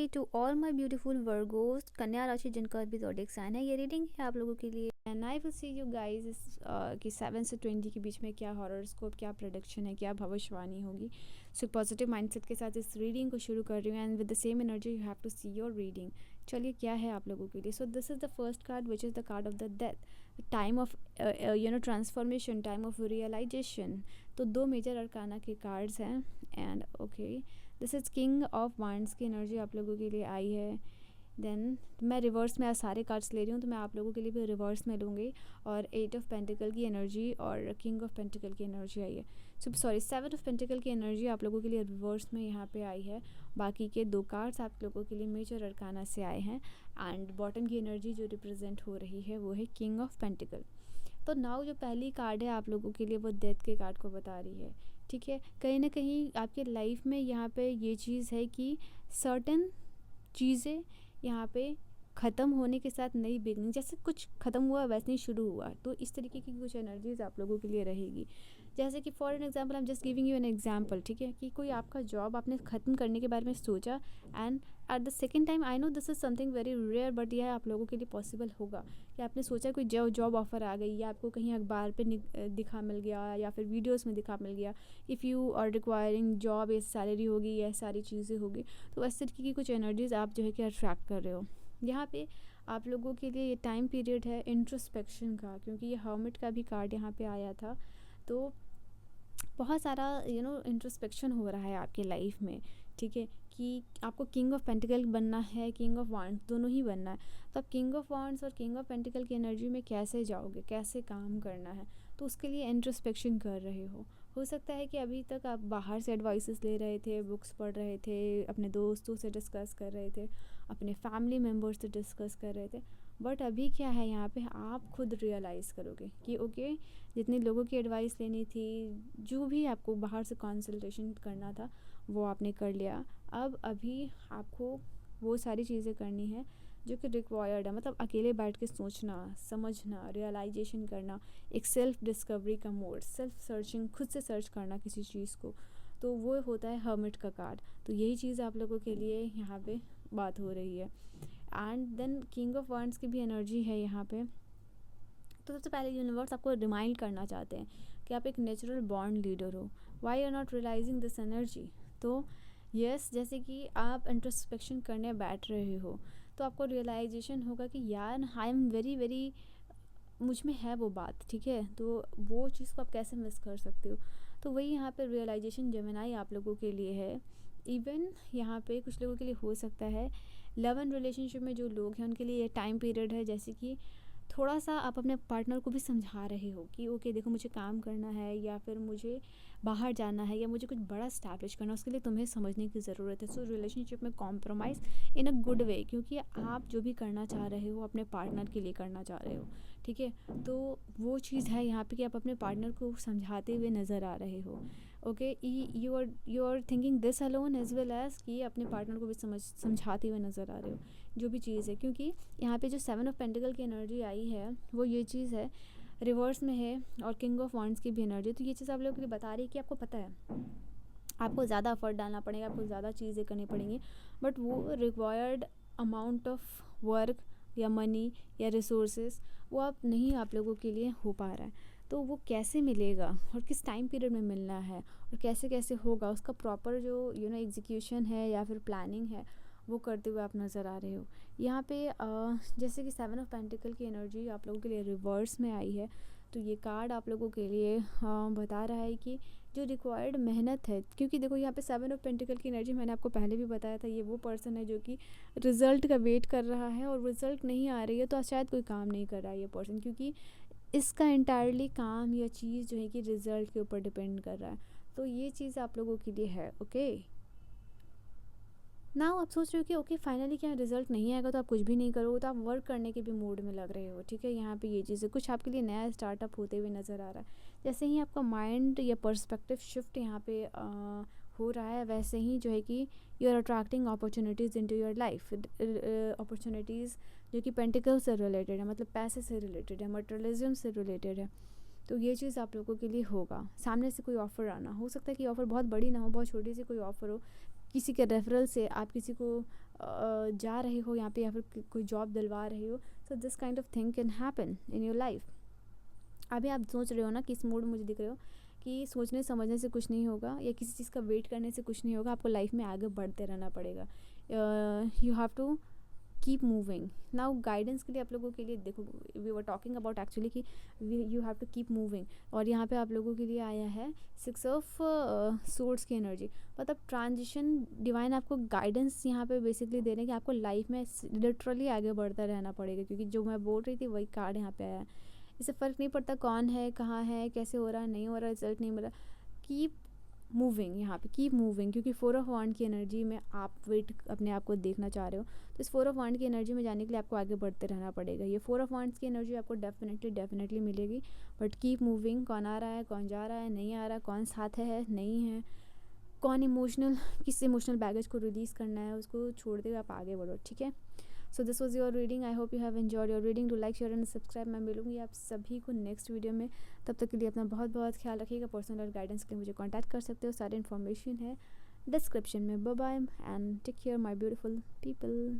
To all my beautiful virgos, कन्या राशि जिनका भी ज़ोडिएक साइन है, ये रीडिंग है आप लोगों के लिए। And I will see you guys इस कि 7 से 20 के बीच में क्या हॉरोस्कोप, क्या प्रेडिक्शन है, क्या भविष्यवाणी होगी। सो पॉजिटिव माइंडसेट के साथ इस रीडिंग को शुरू कर रही हूँ and with the same energy you have to see your reading. चलिए क्या है आप लोगों के लिए। So this is the first card which is the card of the death, time of transformation, time of realisation. तो 2 मेजर अरकाना के cards हैं and okay this is king of wands की एनर्जी आप लोगों के लिए आई है। देन मैं रिवर्स में आज सारे कार्ड्स ले रही हूँ तो मैं आप लोगों के लिए भी रिवर्स में लूँगी। और 8 ऑफ पेंटिकल की एनर्जी और किंग ऑफ पेंटिकल की एनर्जी आई है। सॉरी 7 ऑफ पेंटिकल की एनर्जी आप लोगों के लिए रिवर्स में यहाँ पे आई है। बाकी के 2 कार्ड्स आप लोगों के लिए मेजर अरकाना से आए हैं एंड बॉटम की एनर्जी जो रिप्रेजेंट हो रही है वो है किंग ऑफ पेंटिकल। तो नाउ जो पहली कार्ड है आप लोगों के लिए वो डेथ के कार्ड को बता रही है। ठीक है, कहीं ना कहीं आपके लाइफ में यहाँ पे ये चीज़ है कि सर्टेन चीज़ें यहाँ पे ख़त्म होने के साथ नई बिगनिंग, जैसे कुछ ख़त्म हुआ वैसे ही शुरू हुआ, तो इस तरीके की कुछ एनर्जीज आप लोगों के लिए रहेगी। जैसे कि for an example I am just giving you an example, ठीक है, कि कोई आपका जॉब आपने ख़त्म करने के बारे में सोचा and at the second time, I know this is something very rare but यह आप लोगों के लिए पॉसिबल होगा कि आपने सोचा कोई जॉब ऑफर आ गई या आपको कहीं अखबार पे दिखा मिल गया या फिर वीडियोस में दिखा मिल गया, if you are requiring job, ये सैलरी होगी, यह सारी चीज़ें होगी। तो इस तरीके की कुछ एनर्जीज आप जो है कि अट्रैक्ट कर रहे हो। यहाँ पे आप लोगों के लिए ये टाइम पीरियड है इंट्रोस्पेक्शन का, क्योंकि ये हर्मिट का भी कार्ड यहाँ पे आया था। तो बहुत सारा इंट्रोस्पेक्शन हो रहा है आपके लाइफ में, ठीक है, कि आपको किंग ऑफ पेंटिकल बनना है, किंग ऑफ वांड्स दोनों ही बनना है। तो आप किंग ऑफ वांड्स और किंग ऑफ पेंटिकल की एनर्जी में कैसे जाओगे, कैसे काम करना है, तो उसके लिए इंट्रोस्पेक्शन कर रहे हो सकता है कि अभी तक आप बाहर से एडवाइसेस ले रहे थे, बुक्स पढ़ रहे थे, अपने दोस्तों से डिस्कस कर रहे थे, अपने फैमिली मेम्बर्स से डिस्कस कर रहे थे, बट अभी क्या है यहाँ पे आप खुद रियलाइज़ करोगे कि ओके जितने लोगों की एडवाइस लेनी थी, जो भी आपको बाहर से कंसल्टेशन करना था वो आपने कर लिया। अब अभी आपको वो सारी चीज़ें करनी है जो कि रिक्वायर्ड है, मतलब अकेले बैठ के सोचना, समझना, रियलाइजेशन करना, एक सेल्फ डिस्कवरी का मोड, सेल्फ सर्चिंग, खुद से सर्च करना किसी चीज़ को, तो वो होता है हर्मिट का कार्ड। तो यही चीज़ आप लोगों के लिए यहाँ पे बात हो रही है। And then king of wands की भी एनर्जी है यहाँ पे। तो सबसे पहले यूनिवर्स आपको रिमाइंड करना चाहते हैं कि आप एक नेचुरल बॉर्न लीडर हो, why are not realising this energy. तो यस जैसे कि आप इंट्रोस्पेक्शन करने बैठ रहे हो तो आपको रियलाइजेशन होगा कि यार आई एम वेरी वेरी, मुझ में है वो बात, ठीक है, तो वो चीज़ को आप कैसे मिस कर सकते हो। तो वही यहाँ पे रियलाइजेशन जेमिनाई आप लोगों के लिए है। इवन यहाँ पे कुछ लोगों के लिए हो सकता है लव एंड रिलेशनशिप में जो लोग हैं उनके लिए ये टाइम पीरियड है, जैसे कि थोड़ा सा आप अपने पार्टनर को भी समझा रहे हो कि ओके देखो मुझे काम करना है या फिर मुझे बाहर जाना है या मुझे कुछ बड़ा स्टैब्लिश करना है, उसके लिए तुम्हें समझने की ज़रूरत है। सो रिलेशनशिप में compromise in a good way, क्योंकि आप जो भी करना चाह रहे हो अपने पार्टनर के लिए करना चाह रहे हो, ठीक है। तो वो चीज़ है यहाँ पे कि आप अपने पार्टनर को समझाते हुए नज़र आ रहे हो। Okay, you are thinking this alone as well as कि अपने पार्टनर को भी समझाते हुए नज़र आ रहे हो जो भी चीज़ है, क्योंकि यहाँ पे जो 7 ऑफ पेंटिकल की एनर्जी आई है वो ये चीज़ है, रिवर्स में है, और किंग ऑफ वांड्स की भी एनर्जी। तो ये चीज़ आप लोगों के लिए बता रही है कि आपको पता है आपको ज़्यादा एफर्ट डालना पड़ेगा, आपको ज़्यादा चीज़ें करनी पड़ेंगी, बट वो रिक्वायर्ड अमाउंट ऑफ वर्क या मनी या रिसोर्सेज वो नहीं आप लोगों के लिए हो पा रहा है। तो वो कैसे मिलेगा और किस टाइम पीरियड में मिलना है और कैसे कैसे होगा, उसका प्रॉपर जो एग्जीक्यूशन है या फिर प्लानिंग है वो करते हुए आप नज़र आ रहे हो। यहाँ पे जैसे कि 7 ऑफ पेंटिकल की एनर्जी आप लोगों के लिए रिवर्स में आई है, तो ये कार्ड आप लोगों के लिए बता रहा है कि जो रिक्वायर्ड मेहनत है, क्योंकि देखो यहाँ पे 7 ऑफ पेंटिकल की एनर्जी मैंने आपको पहले भी बताया था, ये वो पर्सन है जो कि रिज़ल्ट का वेट कर रहा है और रिज़ल्ट नहीं आ रही है तो शायद कोई काम नहीं कर रहा है ये पर्सन, क्योंकि इसका इंटायरली काम या चीज़ जो है कि रिज़ल्ट के ऊपर डिपेंड कर रहा है। तो ये चीज़ आप लोगों के लिए है। ओके, ना आप सोच रहे हो कि ओके फाइनली क्या रिजल्ट नहीं आएगा तो आप कुछ भी नहीं करोगे, तो आप वर्क करने के भी मूड में लग रहे हो, ठीक है। यहाँ पे ये चीज़ें कुछ आपके लिए नया स्टार्टअप होते हुए नज़र आ रहा है। जैसे ही आपका माइंड या पर्सपेक्टिव शिफ्ट यहाँ पे हो रहा है, वैसे ही जो है कि you are attracting opportunities into your life, opportunities जो कि पेंटिकल से रिलेटेड है, मतलब पैसे से रिलेटेड है, मटेरियलिज्म से रिलेटेड है। तो ये चीज़ आप लोगों के लिए होगा। सामने से कोई ऑफ़र आना, हो सकता है कि ऑफ़र बहुत बड़ी ना हो, बहुत छोटी सी कोई ऑफ़र हो, किसी के रेफरल से आप किसी को जा रहे हो यहाँ पे, या फिर कोई जॉब दिलवा रहे हो, so this kind of thing can happen in your life. अभी आप सोच रहे हो ना कि इस मूड में मुझे दिख रहे हो कि सोचने समझने से कुछ नहीं होगा, या किसी चीज़ का वेट करने से कुछ नहीं होगा, आपको लाइफ में आगे बढ़ते रहना पड़ेगा। You have to keep moving. Now guidance के लिए आप लोगों के लिए देखो, we were talking about actually कि you have to keep moving, और यहाँ पे आप लोगों के लिए आया है 6 ऑफ सोर्ड्स की एनर्जी, मतलब ट्रांजिशन। डिवाइन आपको गाइडेंस यहाँ पे बेसिकली दे रहे हैं कि आपको लाइफ में लिटरली आगे बढ़ता रहना पड़ेगा, क्योंकि जो मैं बोल रही थी वही कार्ड यहाँ पे आया है। इससे फ़र्क नहीं पड़ता कौन है, कहाँ है, कैसे हो रहा है, नहीं हो रहा, रिजल्ट नहीं मिला, कीप मूविंग, यहाँ पे कीप मूविंग, क्योंकि 4 ऑफ वांड की एनर्जी में आप वेट अपने आप को देखना चाह रहे हो, तो इस 4 ऑफ वांड की एनर्जी में जाने के लिए आपको आगे बढ़ते रहना पड़ेगा। ये 4 ऑफ वांड्स की एनर्जी आपको डेफिनेटली मिलेगी, बट कीप मूविंग। कौन आ रहा है, कौन जा रहा है, नहीं आ रहा, कौन साथ है, नहीं है, कौन इमोशनल, किस इमोशनल बैगेज को रिलीज़ करना है, उसको छोड़ दे आप आगे बढ़ो, ठीक है। So this was your reading. I hope you have enjoyed your reading. Do like, share and subscribe. मैं मिलूंगी आप सभी को नेक्स्ट वीडियो में, तब तक के लिए अपना बहुत बहुत ख्याल रखिएगा। पर्सनल गाइडेंस के लिए मुझे कॉन्टैक्ट कर सकते हो, सारी इन्फॉर्मेशन है डिस्क्रिप्शन में। Bye bye and take care my beautiful people.